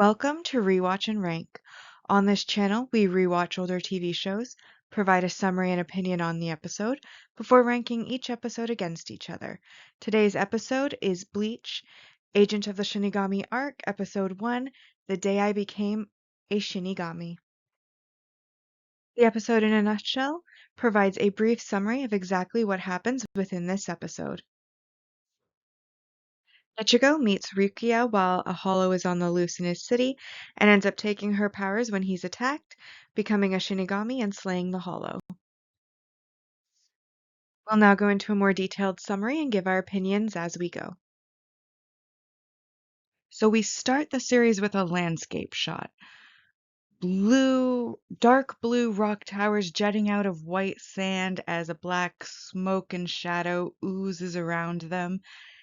Welcome to Rewatch and Rank. On this channel, we rewatch older TV shows, provide a summary and opinion on the episode, before ranking each episode against each other. Today's episode is Bleach, Agent of the Shinigami Arc, Episode 1, The Day I Became a Shinigami. The episode in a nutshell provides a brief summary of exactly what happens within this episode. Ichigo meets Rukia while a hollow is on the loose in his city and ends up taking her powers when he's attacked, becoming a Shinigami and slaying the hollow. We'll now go into a more detailed summary and give our opinions as we go. So we start the series with a landscape shot. Dark blue rock towers jutting out of white sand as a black smoke and shadow oozes around them.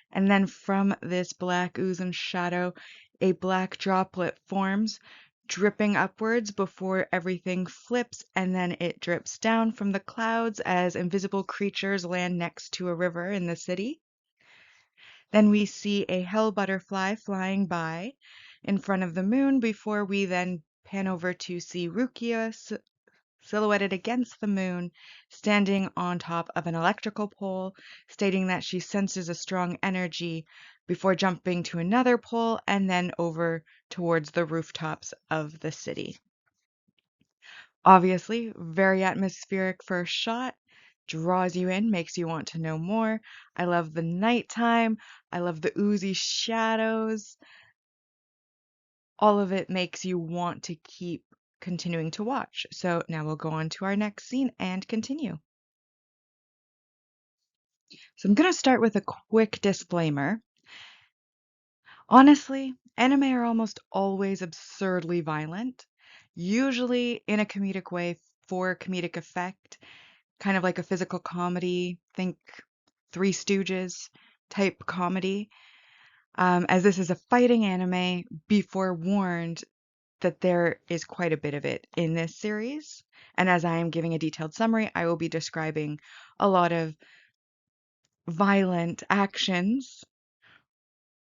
And then from this black ooze and shadow, a black droplet forms, dripping upwards before everything flips, and then it drips down from the clouds as invisible creatures land next to a river in the city. Then we see a hell butterfly flying by in front of the moon before we then pan over to see Rukia silhouetted against the moon, standing on top of an electrical pole, stating that she senses a strong energy before jumping to another pole and then over towards the rooftops of the city. Obviously, very atmospheric first shot, draws you in, makes you want to know more. I love the nighttime. I love the oozy shadows. All of it makes you want to keep continuing to watch. So now we'll go on to our next scene and continue. So I'm going to start with a quick disclaimer. Honestly, anime are almost always absurdly violent, usually in a comedic way for comedic effect, kind of like a physical comedy, think Three Stooges type comedy. As this is a fighting anime, be forewarned that there is quite a bit of it in this series. And as I am giving a detailed summary, I will be describing a lot of violent actions,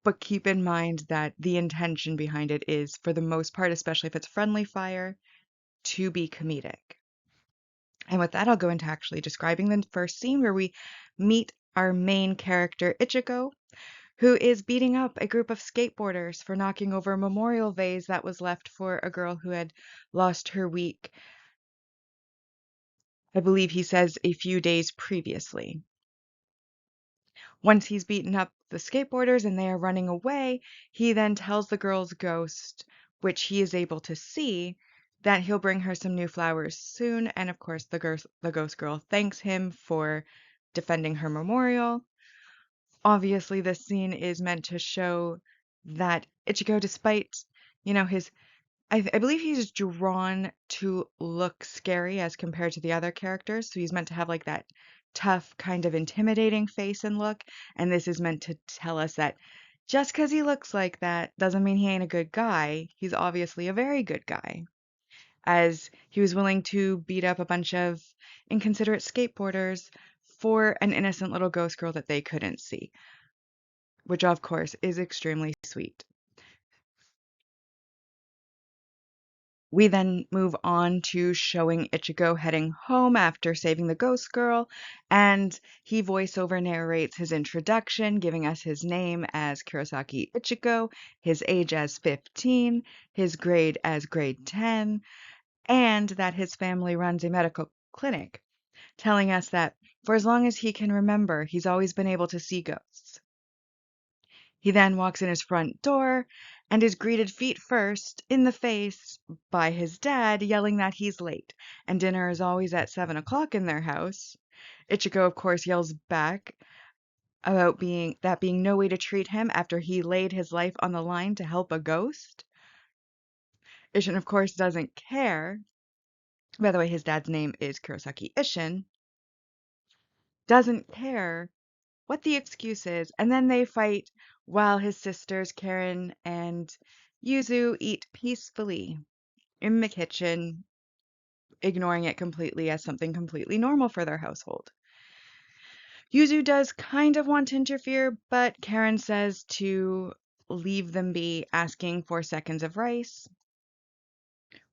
but keep in mind that the intention behind it is, for the most part, especially if it's friendly fire, to be comedic. And with that, I'll go into actually describing the first scene where we meet our main character, Ichigo, who is beating up a group of skateboarders for knocking over a memorial vase that was left for a girl who had lost her week, I believe he says, a few days previously. Once he's beaten up the skateboarders and they are running away, he then tells the girl's ghost, which he is able to see, that he'll bring her some new flowers soon. And of course, the ghost girl thanks him for defending her memorial. Obviously, this scene is meant to show that Ichigo, despite, his I believe he's drawn to look scary as compared to the other characters, so he's meant to have like that tough, kind of intimidating face and look, and this is meant to tell us that just because he looks like that doesn't mean he ain't a good guy. He's obviously a very good guy, as he was willing to beat up a bunch of inconsiderate skateboarders for an innocent little ghost girl that they couldn't see, which of course is extremely sweet. We then move on to showing Ichigo heading home after saving the ghost girl, and he voiceover narrates his introduction, giving us his name as Kurosaki Ichigo, his age as 15, his grade as grade 10, and that his family runs a medical clinic, telling us that for as long as he can remember, he's always been able to see ghosts. He then walks in his front door and is greeted feet first in the face by his dad, yelling that he's late, and dinner is always at 7 o'clock in their house. Ichigo, of course, yells back about being no way to treat him after he laid his life on the line to help a ghost. Ishin, of course, doesn't care. By the way, his dad's name is Kurosaki Ishin. Doesn't care what the excuse is, and then they fight while his sisters Karen and Yuzu eat peacefully in the kitchen, ignoring it completely as something completely normal for their household. Yuzu does kind of want to interfere, but Karen says to leave them be, asking for seconds of rice.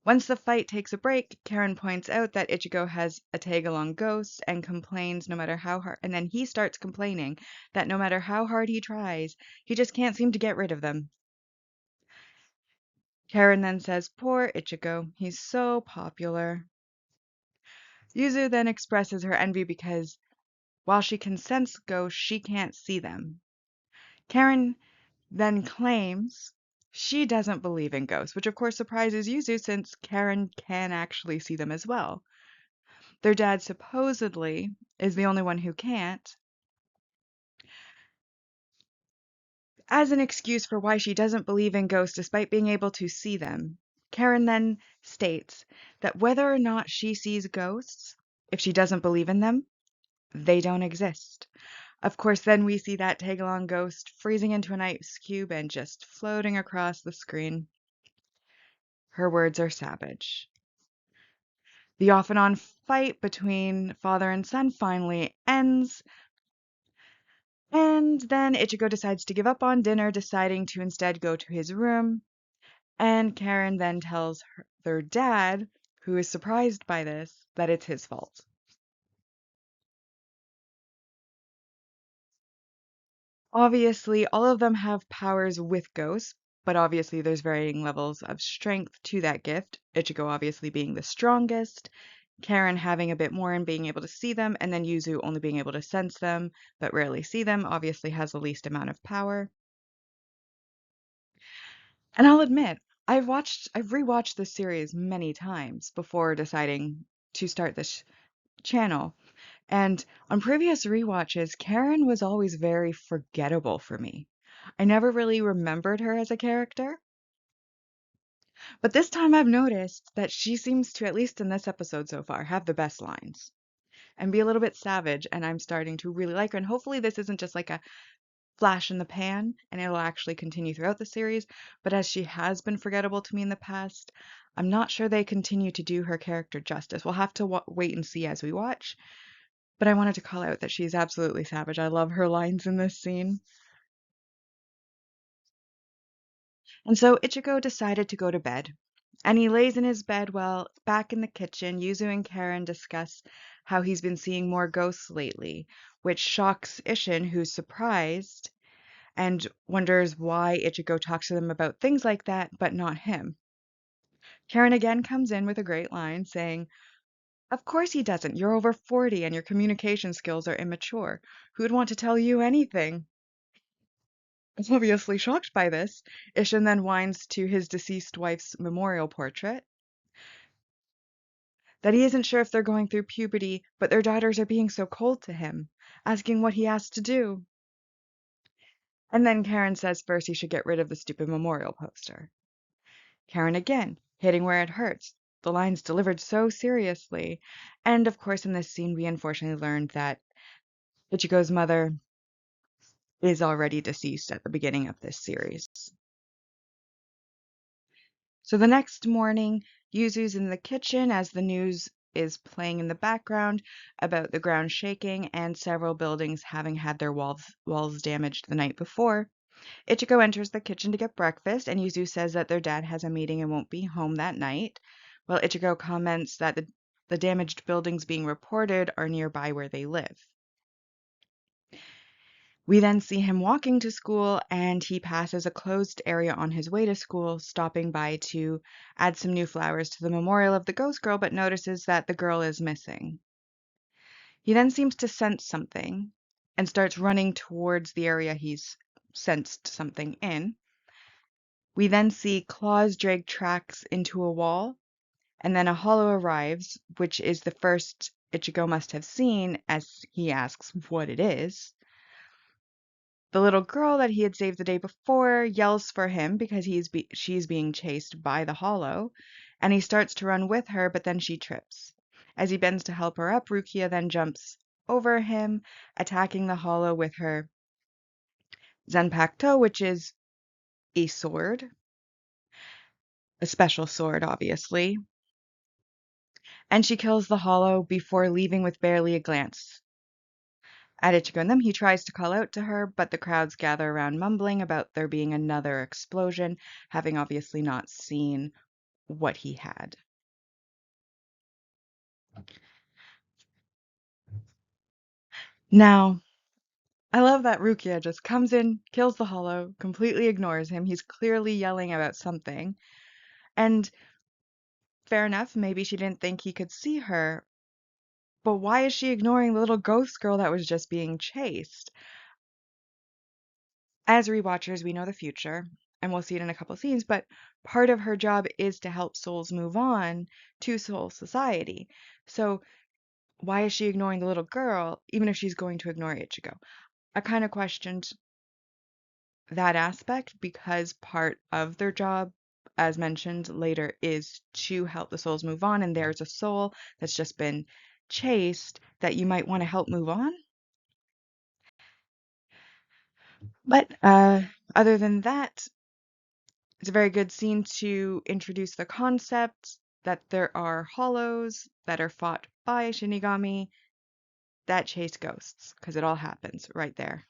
Once the fight takes a break, Karen points out that Ichigo has a tag-along ghost and complains no matter how hard, and then he starts complaining that no matter how hard he tries, he just can't seem to get rid of them. Karen then says, "Poor Ichigo, he's so popular." Yuzu then expresses her envy because while she can sense ghosts, she can't see them. Karen then claims she doesn't believe in ghosts, which of course surprises Yuzu since Karen can actually see them as well. Their dad supposedly is the only one who can't. As an excuse for why she doesn't believe in ghosts despite being able to see them, Karen then states that whether or not she sees ghosts, if she doesn't believe in them, they don't exist. Of course, then we see that tag-along ghost freezing into an ice cube and just floating across the screen. Her words are savage. The off-and-on fight between father and son finally ends, and then Ichigo decides to give up on dinner, deciding to instead go to his room, and Karen then tells their dad, who is surprised by this, that it's his fault. Obviously, all of them have powers with ghosts, but obviously there's varying levels of strength to that gift. Ichigo obviously being the strongest, Karen having a bit more and being able to see them, and then Yuzu only being able to sense them, but rarely see them, obviously has the least amount of power. And I'll admit, I've rewatched this series many times before deciding to start this channel. And on previous rewatches, Karen was always very forgettable for me. I never really remembered her as a character, but this time I've noticed that she seems to, at least in this episode so far, have the best lines and be a little bit savage, and I'm starting to really like her. And hopefully this isn't just like a flash in the pan and it'll actually continue throughout the series, but as she has been forgettable to me in the past, I'm not sure they continue to do her character justice. We'll have to wait and see as we watch. But I wanted to call out that she's absolutely savage. I love her lines in this scene. And so Ichigo decided to go to bed. And he lays in his bed while back in the kitchen, Yuzu and Karen discuss how he's been seeing more ghosts lately, which shocks Ishin, who's surprised and wonders why Ichigo talks to them about things like that, but not him. Karen again comes in with a great line saying, "Of course he doesn't. You're over 40 and your communication skills are immature. Who'd want to tell you anything?" Obviously shocked by this, Ishin then winds to his deceased wife's memorial portrait, that he isn't sure if they're going through puberty, but their daughters are being so cold to him, asking what he has to do. And then Karen says first he should get rid of the stupid memorial poster. Karen again, hitting where it hurts, the lines delivered so seriously. And of course, in this scene, we unfortunately learned that Ichigo's mother is already deceased at the beginning of this series. So the next morning, Yuzu's in the kitchen as the news is playing in the background about the ground shaking and several buildings having had their walls damaged the night before. Ichigo enters the kitchen to get breakfast, and Yuzu says that their dad has a meeting and won't be home that night. While Ichigo comments that the damaged buildings being reported are nearby where they live. We then see him walking to school, and he passes a closed area on his way to school, stopping by to add some new flowers to the memorial of the ghost girl, but notices that the girl is missing. He then seems to sense something and starts running towards the area he's sensed something in. We then see claws drag tracks into a wall, and then a hollow arrives, which is the first Ichigo must have seen, as he asks what it is. The little girl that he had saved the day before yells for him because she's being chased by the hollow, and he starts to run with her, but then she trips. As he bends to help her up, Rukia then jumps over him, attacking the hollow with her Zenpakuto, which is a sword, a special sword, obviously, and she kills the hollow before leaving with barely a glance At Ichigo and them, he tries to call out to her, but the crowds gather around mumbling about there being another explosion, having obviously not seen what he had. Now, I love that Rukia just comes in, kills the Hollow, completely ignores him. He's clearly yelling about something. And fair enough, maybe she didn't think he could see her, but why is she ignoring the little ghost girl that was just being chased? As rewatchers, we know the future, and we'll see it in a couple scenes, but part of her job is to help souls move on to soul society. So why is she ignoring the little girl, even if she's going to ignore Ichigo? I kind of questioned that aspect because part of their job, as mentioned later, is to help the souls move on, and there's a soul that's just been chased that you might want to help move on. But other than that, it's a very good scene to introduce the concept that there are hollows that are fought by Shinigami that chase ghosts, because it all happens right there.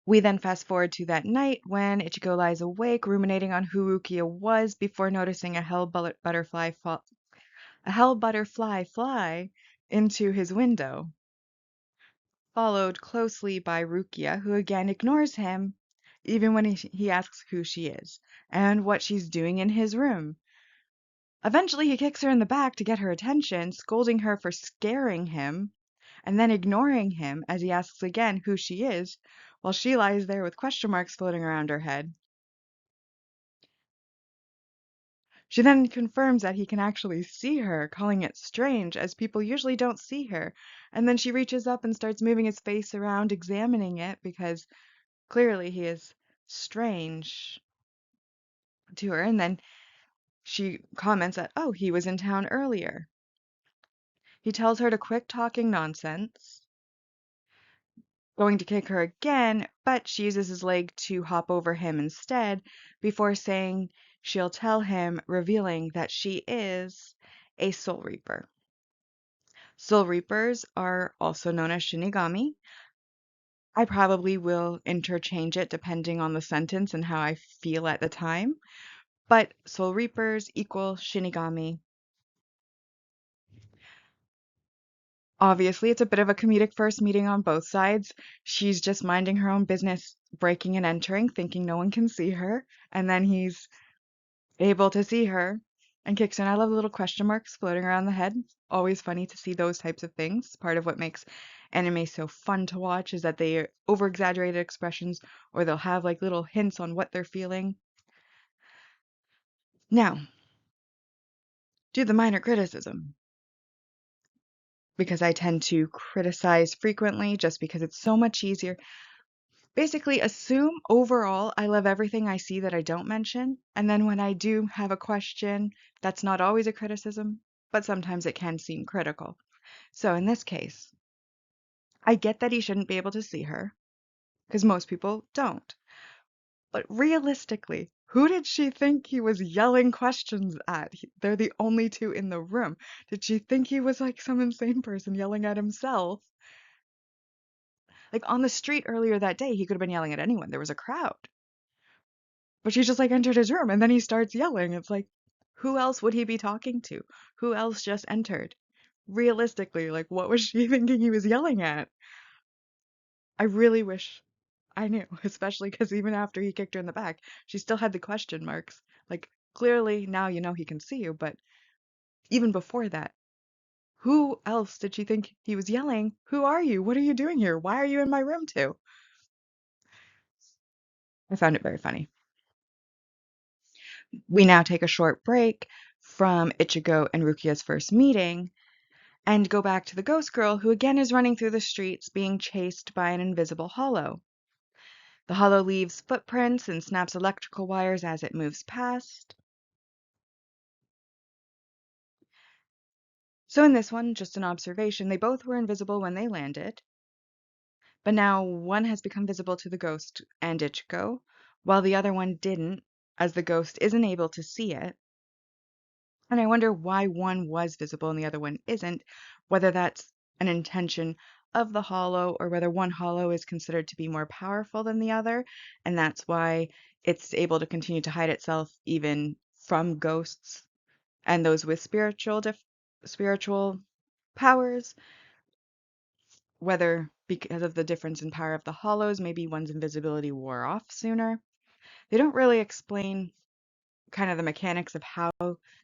We then fast forward to that night when Ichigo lies awake, ruminating on who Rukia was before noticing a hell butterfly fly into his window, followed closely by Rukia, who again ignores him, even when he asks who she is and what she's doing in his room. Eventually, he kicks her in the back to get her attention, scolding her for scaring him, and then ignoring him as he asks again who she is, while she lies there with question marks floating around her head. She then confirms that he can actually see her, calling it strange, as people usually don't see her. And then she reaches up and starts moving his face around, examining it, because clearly he is strange to her. And then she comments that, oh, he was in town earlier. He tells her to quit talking nonsense, going to kick her again, but she uses his leg to hop over him instead, before saying she'll tell him, revealing that she is a Soul Reaper. Soul Reapers are also known as Shinigami. I probably will interchange it depending on the sentence and how I feel at the time, but Soul Reapers equal Shinigami. Obviously, it's a bit of a comedic first meeting on both sides. She's just minding her own business, breaking and entering, thinking no one can see her, and then he's able to see her and kicks in. I love the little question marks floating around the head. Always funny to see those types of things. Part of what makes anime so fun to watch is that they are over exaggerated expressions, or they'll have like little hints on what they're feeling. Now, do the minor criticism, because I tend to criticize frequently just because it's so much easier. Basically, assume overall I love everything I see that I don't mention, and then when I do have a question, that's not always a criticism, but sometimes it can seem critical. So in this case, I get that he shouldn't be able to see her, because most people don't. But realistically, who did she think he was yelling questions at? They're the only two in the room. Did she think he was like some insane person yelling at himself? Like on the street earlier that day, he could have been yelling at anyone. There was a crowd. But she just like entered his room and then he starts yelling. It's like, who else would he be talking to? Who else just entered? Realistically, like, what was she thinking he was yelling at? I really wish I knew, especially because even after he kicked her in the back, she still had the question marks. Like, clearly now you know he can see you, but even before that, who else did she think he was yelling? Who are you? What are you doing here? Why are you in my room too? I found it very funny. We now take a short break from Ichigo and Rukia's first meeting and go back to the ghost girl, who again is running through the streets being chased by an invisible hollow. The hollow leaves footprints and snaps electrical wires as it moves past. So in this one, just an observation, they both were invisible when they landed, but now one has become visible to the ghost and Ichigo, while the other one didn't, as the ghost isn't able to see it. And I wonder why one was visible and the other one isn't, whether that's an intention of the hollow or whether one hollow is considered to be more powerful than the other, and that's why it's able to continue to hide itself even from ghosts and those with spiritual powers, whether because of the difference in power of the hollows, maybe one's invisibility wore off sooner. They don't really explain kind of the mechanics of how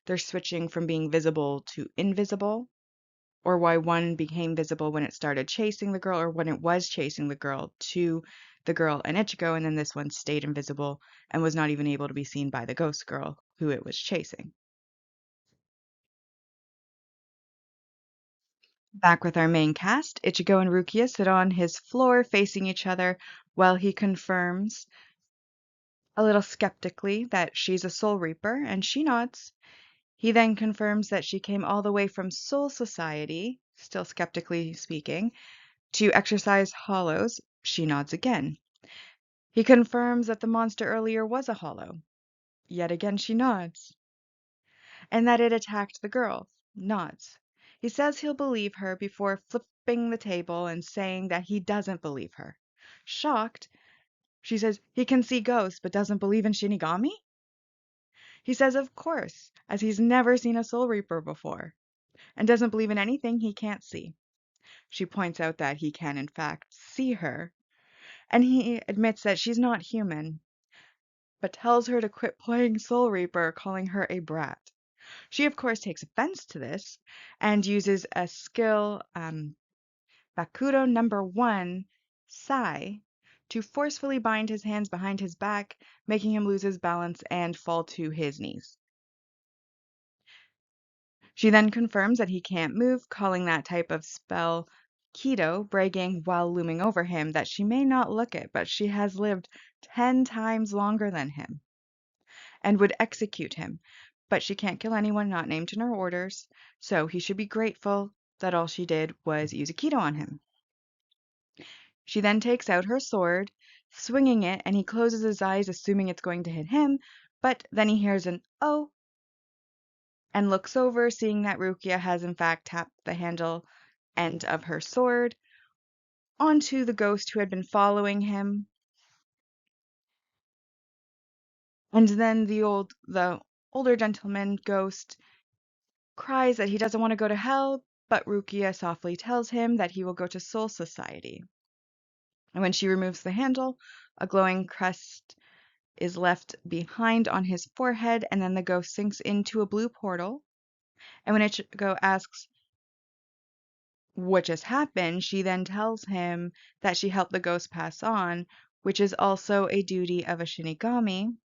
they're switching from being visible to invisible, or why one became visible when it started chasing the girl or when it was chasing the girl to the girl and Ichigo, and then this one stayed invisible and was not even able to be seen by the ghost girl who it was chasing. Back with our main cast, Ichigo and Rukia sit on his floor facing each other while he confirms, a little skeptically, that she's a Soul Reaper, and she nods. He then confirms that she came all the way from Soul Society, still skeptically speaking, to exercise hollows. She nods again. He confirms that the monster earlier was a hollow. Yet again she nods. And that it attacked the girl. Nods. He says he'll believe her before flipping the table and saying that he doesn't believe her. Shocked, she says he can see ghosts but doesn't believe in Shinigami? He says of course, as he's never seen a Soul Reaper before, and doesn't believe in anything he can't see. She points out that he can in fact see her, and he admits that she's not human, but tells her to quit playing Soul Reaper, calling her a brat. She, of course, takes offense to this and uses a skill, Bakuro number 1, Sai, to forcefully bind his hands behind his back, making him lose his balance and fall to his knees. She then confirms that he can't move, calling that type of spell Kido, bragging while looming over him that she may not look it, but she has lived 10 times longer than him and would execute him. But she can't kill anyone not named in her orders, so he should be grateful that all she did was use a Kido on him. She then takes out her sword, swinging it, and he closes his eyes, assuming it's going to hit him, but then he hears an "oh" and looks over, seeing that Rukia has in fact tapped the handle end of her sword onto the ghost who had been following him. And then the older gentleman ghost cries that he doesn't want to go to hell, but Rukia softly tells him that he will go to Soul Society. And when she removes the handle, a glowing crest is left behind on his forehead, and then the ghost sinks into a blue portal. And when Ichigo asks what just happened, she then tells him that she helped the ghost pass on, which is also a duty of a Shinigami,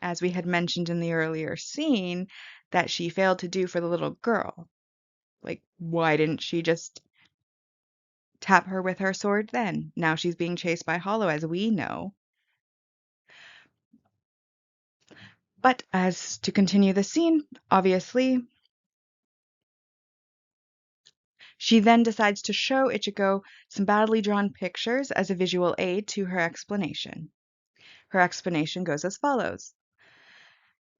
as we had mentioned in the earlier scene, that she failed to do for the little girl. Like, why didn't she just tap her with her sword then? Now she's being chased by Hollow, as we know. But as to continue the scene, obviously, she then decides to show Ichigo some badly drawn pictures as a visual aid to her explanation. Her explanation goes as follows.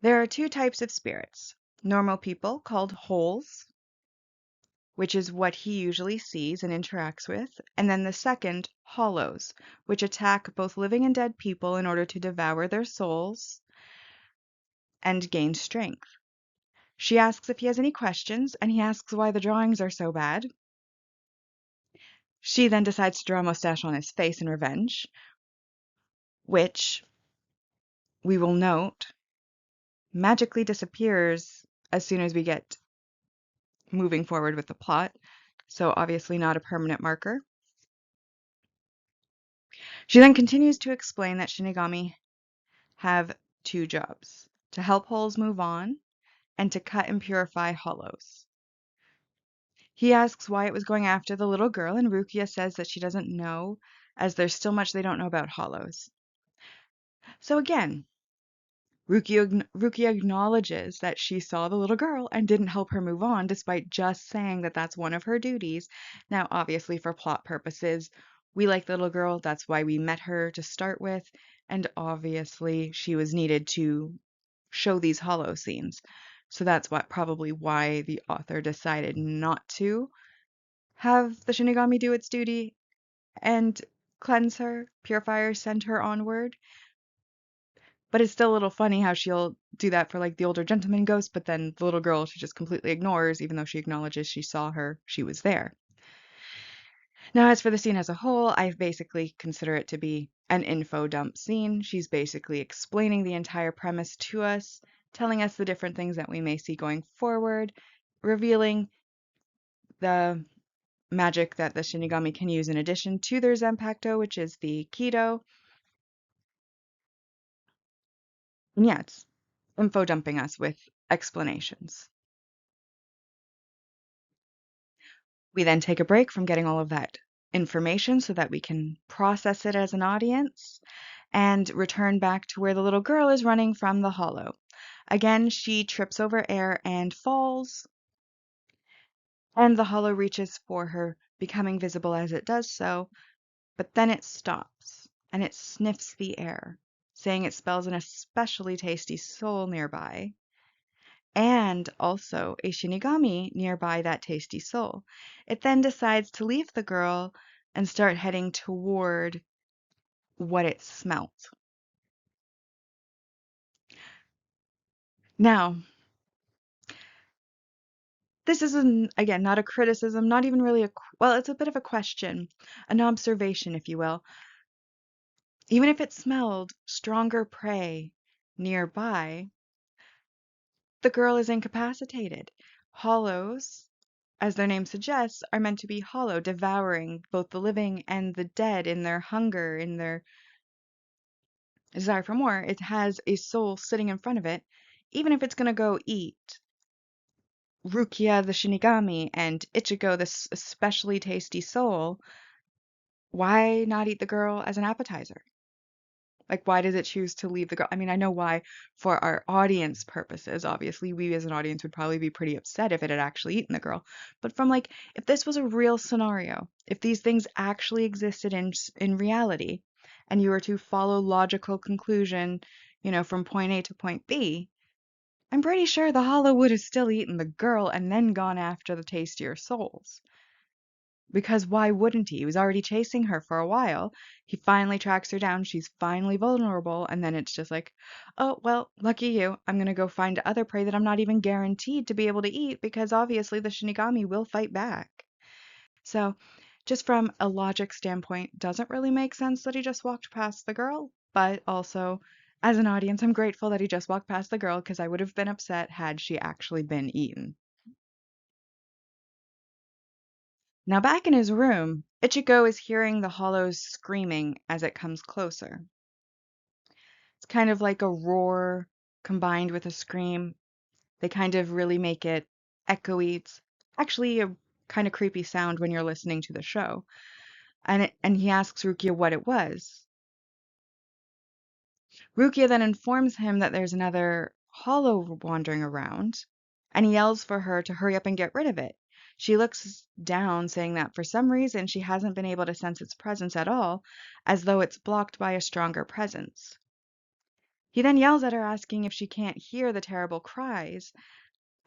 There are two types of spirits. Normal people, called holes, which is what he usually sees and interacts with, and then the second, hollows, which attack both living and dead people in order to devour their souls and gain strength. She asks if he has any questions, and he asks why the drawings are so bad. She then decides to draw a mustache on his face in revenge, which, we will note, magically disappears as soon as we get moving forward with the plot, so obviously not a permanent marker. She then continues to explain that Shinigami have two jobs: to help holes move on and to cut and purify hollows. He asks why it was going after the little girl, and Rukia says that she doesn't know, as there's still much they don't know about hollows. So again, Rukia acknowledges that she saw the little girl and didn't help her move on, despite just saying that that's one of her duties. Now, obviously, for plot purposes, we like the little girl. That's why we met her to start with. And obviously, she was needed to show these hollow scenes. So that's probably why the author decided not to have the Shinigami do its duty and cleanse her, purify her, send her onward. But it's still a little funny how she'll do that for like the older gentleman ghost, but then the little girl she just completely ignores, even though she acknowledges she saw her, she was there. Now, as for the scene as a whole, I basically consider it to be an info dump scene. She's basically explaining the entire premise to us, telling us the different things that we may see going forward, revealing the magic that the Shinigami can use in addition to their Zanpakuto, which is the Kido. And yeah, it's info dumping us with explanations. We then take a break from getting all of that information so that we can process it as an audience and return back to where the little girl is running from the hollow. Again, she trips over air and falls, and the hollow reaches for her, becoming visible as it does so, but then it stops and it sniffs the air, saying it smells an especially tasty soul nearby, and also a Shinigami nearby that tasty soul. It then decides to leave the girl and start heading toward what it smelt. Now, this is, again, not a criticism, not even really well, it's a bit of a question, an observation, if you will. Even if it smelled stronger prey nearby, the girl is incapacitated. Hollows, as their name suggests, are meant to be hollow, devouring both the living and the dead in their hunger, in their desire for more. It has a soul sitting in front of it. Even if it's going to go eat Rukia the Shinigami and Ichigo this especially tasty soul, why not eat the girl as an appetizer? Like, why does it choose to leave the girl? I mean, I know why for our audience purposes. Obviously, we as an audience would probably be pretty upset if it had actually eaten the girl. But from like, if this was a real scenario, if these things actually existed in reality, and you were to follow logical conclusion, from point A to point B, I'm pretty sure the Hollow would have still eaten the girl and then gone after the tastier souls. Because why wouldn't he? He was already chasing her for a while. He finally tracks her down. She's finally vulnerable. And then it's just like, oh, well, lucky you. I'm going to go find other prey that I'm not even guaranteed to be able to eat because obviously the Shinigami will fight back. So, just from a logic standpoint, doesn't really make sense that he just walked past the girl. But also, as an audience, I'm grateful that he just walked past the girl because I would have been upset had she actually been eaten. Now back in his room, Ichigo is hearing the hollows screaming as it comes closer. It's kind of like a roar combined with a scream. They kind of really make it echoey. It's actually a kind of creepy sound when you're listening to the show. And he asks Rukia what it was. Rukia then informs him that there's another hollow wandering around, and he yells for her to hurry up and get rid of it. She looks down, saying that for some reason she hasn't been able to sense its presence at all, as though it's blocked by a stronger presence. He then yells at her, asking if she can't hear the terrible cries,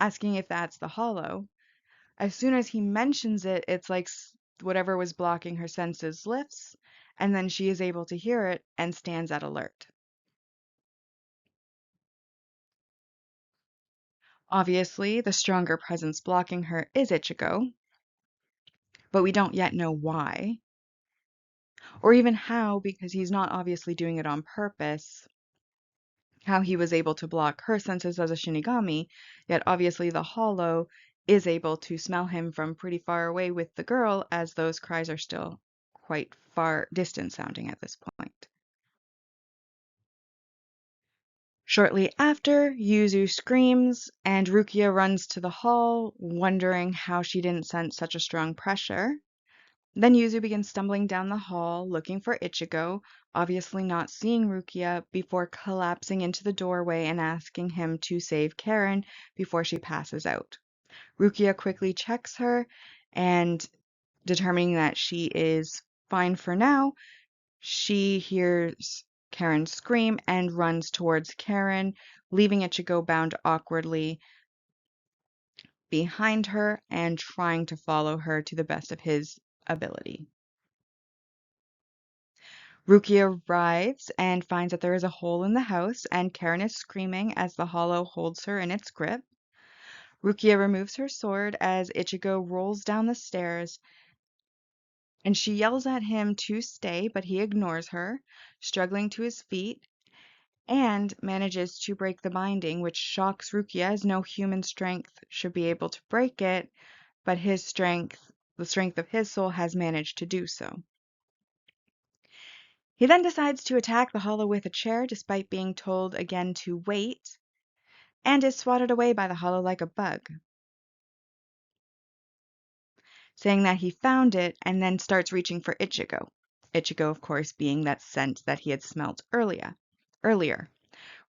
asking if that's the hollow. As soon as he mentions it, it's like whatever was blocking her senses lifts, and then she is able to hear it and stands at alert. Obviously, the stronger presence blocking her is Ichigo, but we don't yet know why, or even how, because he's not obviously doing it on purpose, how he was able to block her senses as a Shinigami, yet obviously the Hollow is able to smell him from pretty far away with the girl, as those cries are still quite far distant sounding at this point. Shortly after, Yuzu screams, and Rukia runs to the hall, wondering how she didn't sense such a strong pressure. Then Yuzu begins stumbling down the hall, looking for Ichigo, obviously not seeing Rukia, before collapsing into the doorway and asking him to save Karen before she passes out. Rukia quickly checks her, and determining that she is fine for now, she hears Karen scream and runs towards Karen, leaving Ichigo bound awkwardly behind her and trying to follow her to the best of his ability. Rukia arrives and finds that there is a hole in the house, and Karen is screaming as the hollow holds her in its grip. Rukia removes her sword as Ichigo rolls down the stairs, and she yells at him to stay, but he ignores her, struggling to his feet, and manages to break the binding, which shocks Rukia as no human strength should be able to break it, but his strength, the strength of his soul, has managed to do so. He then decides to attack the hollow with a chair despite being told again to wait, and is swatted away by the hollow like a bug, saying that he found it and then starts reaching for Ichigo. Ichigo, of course, being that scent that he had smelt earlier.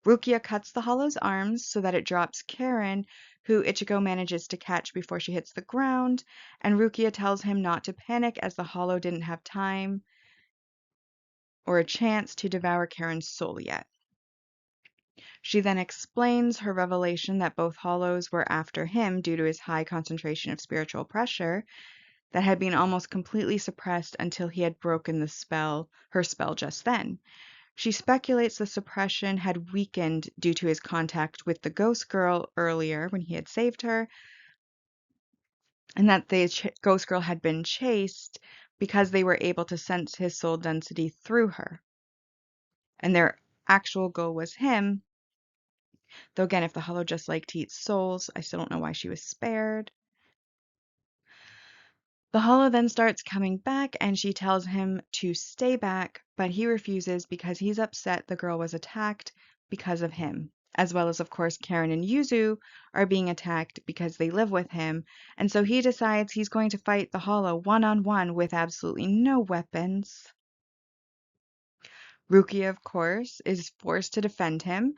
Rukia cuts the hollow's arms so that it drops Karen, who Ichigo manages to catch before she hits the ground, and Rukia tells him not to panic as the hollow didn't have time or a chance to devour Karen's soul yet. She then explains her revelation that both hollows were after him due to his high concentration of spiritual pressure that had been almost completely suppressed until he had broken her spell just then. She speculates the suppression had weakened due to his contact with the ghost girl earlier when he had saved her, and that the ghost girl had been chased because they were able to sense his soul density through her. And their actual goal was him, though again, if the hollow just liked to eat souls, I still don't know why she was spared. The hollow then starts coming back and she tells him to stay back, but he refuses because he's upset the girl was attacked because of him, as well as, of course, Karen and Yuzu are being attacked because they live with him, and so he decides he's going to fight the hollow one-on-one with absolutely no weapons. Rukia, of course, is forced to defend him,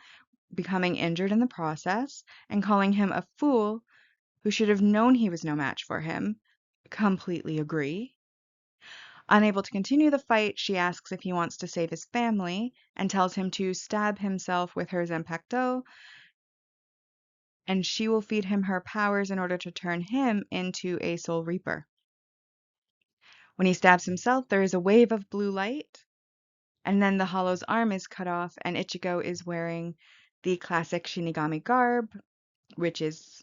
becoming injured in the process, and calling him a fool who should have known he was no match for him. Completely agree. Unable to continue the fight, she asks if he wants to save his family and tells him to stab himself with her Zanpakuto, and she will feed him her powers in order to turn him into a Soul Reaper. When he stabs himself, there is a wave of blue light, and then the hollow's arm is cut off, and Ichigo is wearing the classic Shinigami garb, which is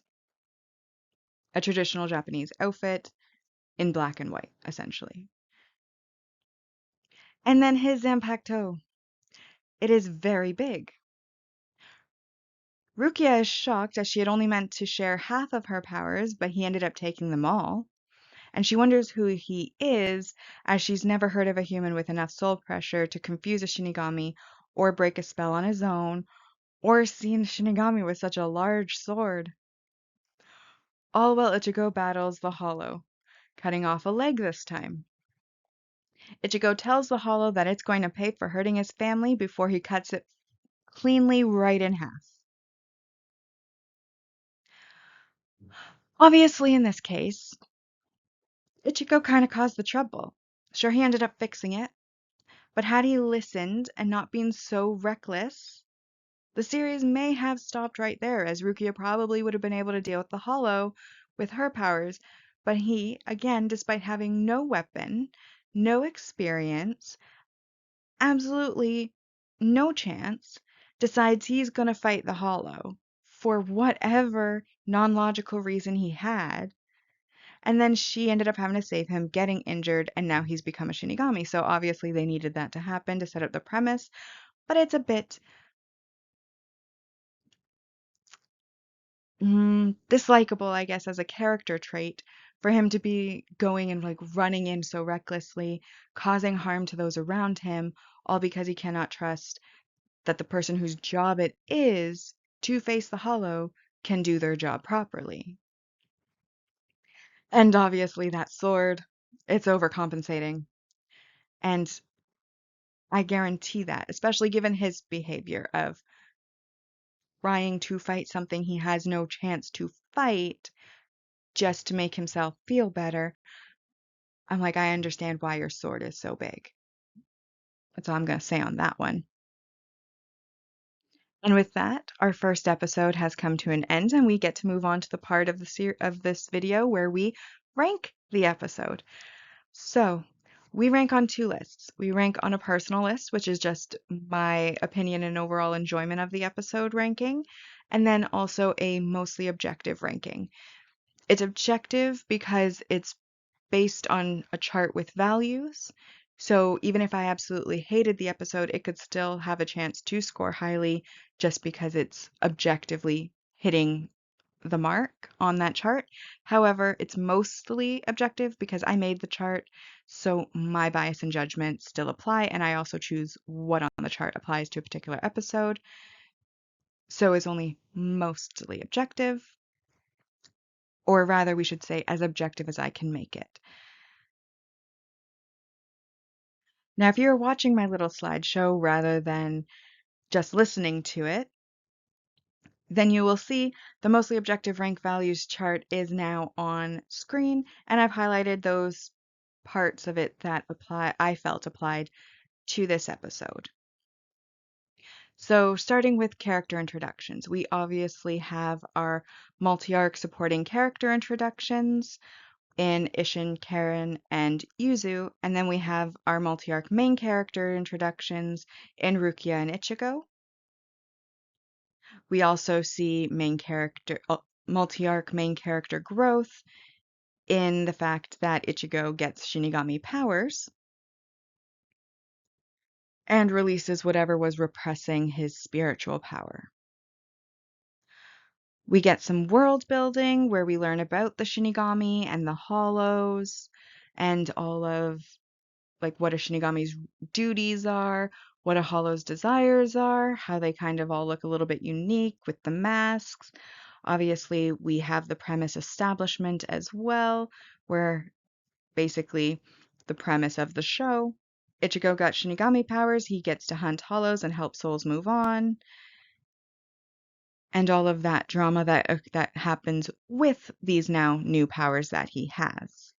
a traditional Japanese outfit in black and white, essentially. And then his Zanpakuto. It is very big. Rukia is shocked as she had only meant to share half of her powers, but he ended up taking them all. And she wonders who he is, as she's never heard of a human with enough soul pressure to confuse a Shinigami or break a spell on his own, or seen a Shinigami with such a large sword. All while Ichigo battles the hollow, cutting off a leg this time. Ichigo tells the hollow that it's going to pay for hurting his family before he cuts it cleanly right in half. Obviously, in this case, Ichigo kind of caused the trouble. Sure, he ended up fixing it, but had he listened and not been so reckless, the series may have stopped right there, as Rukia probably would have been able to deal with the Hollow with her powers, but he, again, despite having no weapon, no experience, absolutely no chance, decides he's going to fight the Hollow for whatever non-logical reason he had. And then she ended up having to save him, getting injured, and now he's become a Shinigami. So obviously they needed that to happen to set up the premise, but it's a bit dislikable, I guess, as a character trait for him to be going and like running in so recklessly, causing harm to those around him, all because he cannot trust that the person whose job it is to face the Hollow can do their job properly. And obviously that sword, it's overcompensating. And I guarantee that, especially given his behavior of trying to fight something he has no chance to fight just to make himself feel better. I'm like, I understand why your sword is so big. That's all I'm going to say on that one. And with that, our first episode has come to an end, and we get to move on to the part of of this video where we rank the episode. So, we rank on two lists. We rank on a personal list, which is just my opinion and overall enjoyment of the episode ranking, and then also a mostly objective ranking. It's objective because it's based on a chart with values. So even if I absolutely hated the episode, it could still have a chance to score highly just because it's objectively hitting the mark on that chart. However, it's mostly objective because I made the chart, so my bias and judgment still apply, and I also choose what on the chart applies to a particular episode. So it's only mostly objective, or rather, we should say as objective as I can make it. Now, if you're watching my little slideshow rather than just listening to it, then you will see the mostly objective rank values chart is now on screen, and I've highlighted those parts of it that I felt applied to this episode. So starting with character introductions, we obviously have our multi-arc supporting character introductions in Ishin, Karen, and Yuzu, and then we have our multi-arc main character introductions in Rukia and Ichigo. We also see multi-arc main character growth in the fact that Ichigo gets Shinigami powers and releases whatever was repressing his spiritual power. We get some world building where we learn about the Shinigami and the Hollows and all of like what a Shinigami's duties are, what a Hollow's desires are, how they kind of all look a little bit unique with the masks. Obviously, we have the premise establishment as well, where basically the premise of the show, Ichigo got Shinigami powers, he gets to hunt Hollows and help souls move on, and all of that drama that happens with these now new powers that he has.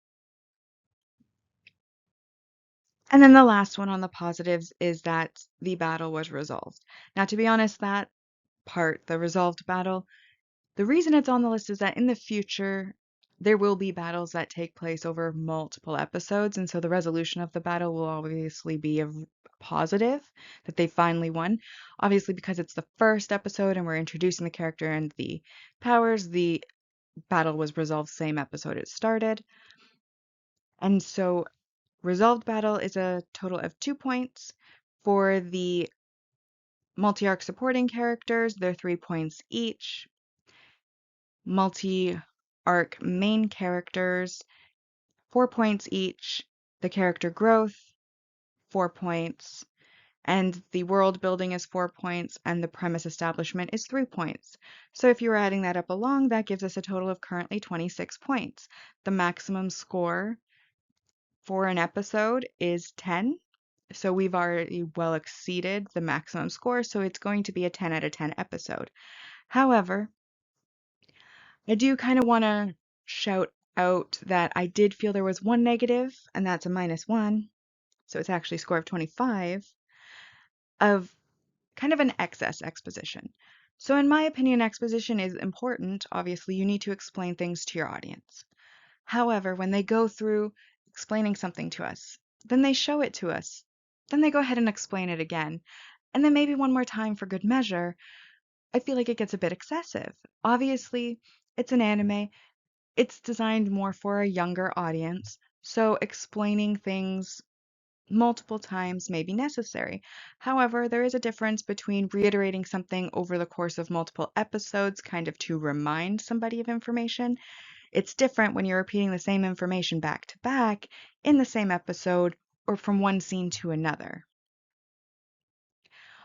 And then the last one on the positives is that the battle was resolved. Now, to be honest, that part, the resolved battle, the reason it's on the list is that in the future, there will be battles that take place over multiple episodes. And so the resolution of the battle will obviously be a positive that they finally won. Obviously, because it's the first episode and we're introducing the character and the powers, the battle was resolved same episode it started. And so resolved battle is a total of 2 points. For the multi-arc supporting characters, they're 3 points each. Multi-arc main characters, 4 points each. The character growth, 4 points. And the world building is 4 points, and the premise establishment is 3 points. So if you're adding that up along, that gives us a total of currently 26 points. The maximum score for an episode is 10. So we've already well exceeded the maximum score, so it's going to be a 10 out of 10 episode. However, I do kind of want to shout out that I did feel there was one negative, and that's a -1. So it's actually a score of 25 of kind of an excess exposition. So in my opinion, exposition is important. Obviously, you need to explain things to your audience. However, when they go through explaining something to us, then they show it to us. Then they go ahead and explain it again. And then maybe one more time for good measure. I feel like it gets a bit excessive. Obviously, it's an anime. It's designed more for a younger audience. So explaining things multiple times may be necessary. However, there is a difference between reiterating something over the course of multiple episodes, kind of to remind somebody of information. It's different when you're repeating the same information back to back in the same episode or from one scene to another.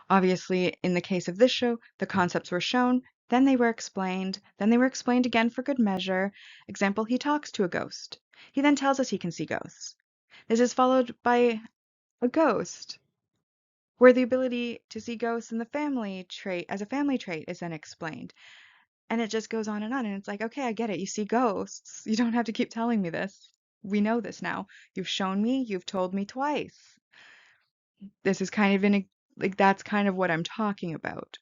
Obviously, in the case of this show, the concepts were shown, then they were explained again for good measure. Example, he talks to a ghost. He then tells us he can see ghosts. This is followed by a ghost, where the ability to see ghosts in the family trait as a family trait is then explained. And it just goes on, and it's like, okay, I get it. You see ghosts. You don't have to keep telling me this. We know this now. You've shown me, you've told me twice. This is kind of like that's kind of what I'm talking about.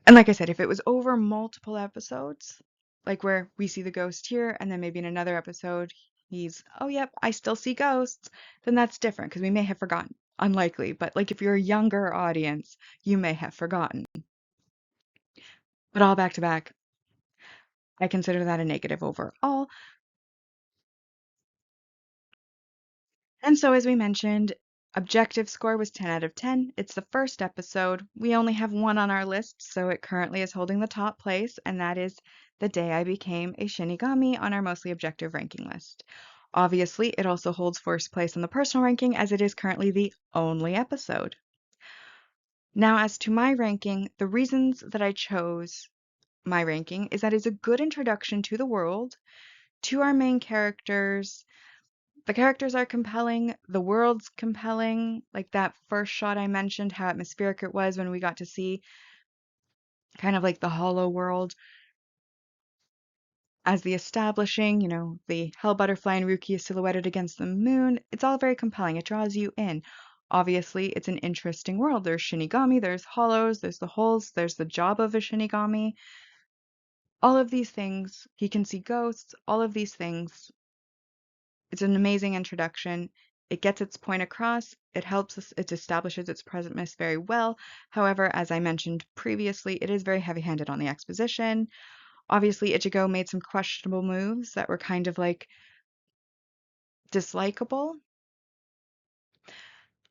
And like I said, if it was over multiple episodes, like where we see the ghost here and then maybe in another episode he's, oh, yep, I still see ghosts, then that's different because we may have forgotten. Unlikely, but like if you're a younger audience, you may have forgotten. But all back to back, I consider that a negative overall. And so, as we mentioned, objective score was 10 out of 10. It's the first episode. We only have one on our list, so it currently is holding the top place, and that is The Day I Became a Shinigami on our mostly objective ranking list. Obviously, it also holds first place on the personal ranking as it is currently the only episode. Now, as to my ranking, the reasons that I chose my ranking is that it's a good introduction to the world, to our main characters. The characters are compelling, the world's compelling, like that first shot I mentioned, how atmospheric it was when we got to see kind of like the hollow world as the establishing, the Hell Butterfly and Rukia silhouetted against the moon. It's all very compelling. It draws you in. Obviously, it's an interesting world. There's Shinigami, there's hollows, there's the holes, there's the job of a Shinigami. All of these things, he can see ghosts, all of these things. It's an amazing introduction. It gets its point across. It helps us, it establishes its presentness very well. However, as I mentioned previously, it is very heavy-handed on the exposition. Obviously, Ichigo made some questionable moves that were kind of like dislikable.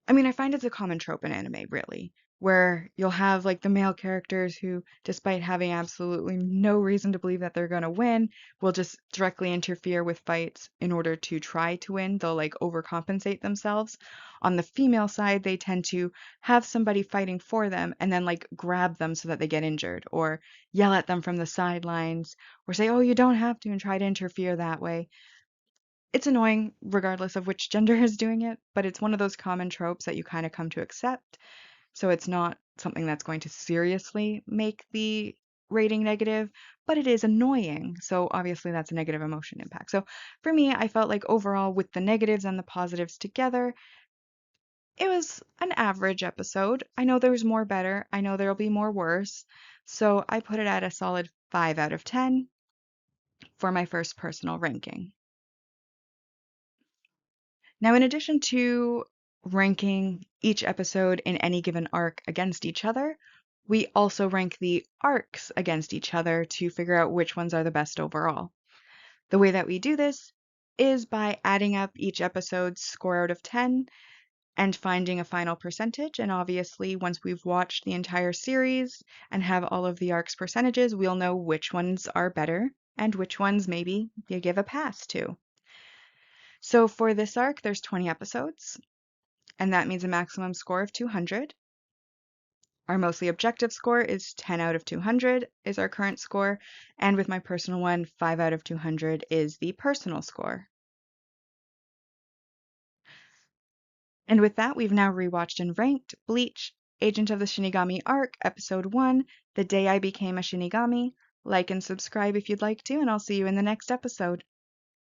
I mean, I find it's a common trope in anime, really, where you'll have like the male characters who, despite having absolutely no reason to believe that they're going to win, will just directly interfere with fights in order to try to win. They'll like overcompensate themselves. On the female side, they tend to have somebody fighting for them and then like grab them so that they get injured, or yell at them from the sidelines, or say, oh, you don't have to, and try to interfere that way. It's annoying regardless of which gender is doing it, but it's one of those common tropes that you kind of come to accept. So it's not something that's going to seriously make the rating negative, but it is annoying. So obviously that's a negative emotion impact. So for me, I felt like overall with the negatives and the positives together, it was an average episode. I know there's more better. I know there'll be more worse. So I put it at a solid 5 out of 10 for my first personal ranking. Now, in addition to ranking each episode in any given arc against each other, we also rank the arcs against each other to figure out which ones are the best overall. The way that we do this is by adding up each episode's score out of 10 and finding a final percentage. And obviously, once we've watched the entire series and have all of the arcs percentages, we'll know which ones are better and which ones maybe you give a pass to. So for this arc, there's 20 episodes, and that means a maximum score of 200. Our mostly objective score is 10 out of 200 is our current score, and with my personal one, 5 out of 200 is the personal score. And with that, we've now rewatched and ranked Bleach, Agent of the Shinigami Arc, Episode 1, The Day I Became a Shinigami. Like and subscribe if you'd like to, and I'll see you in the next episode.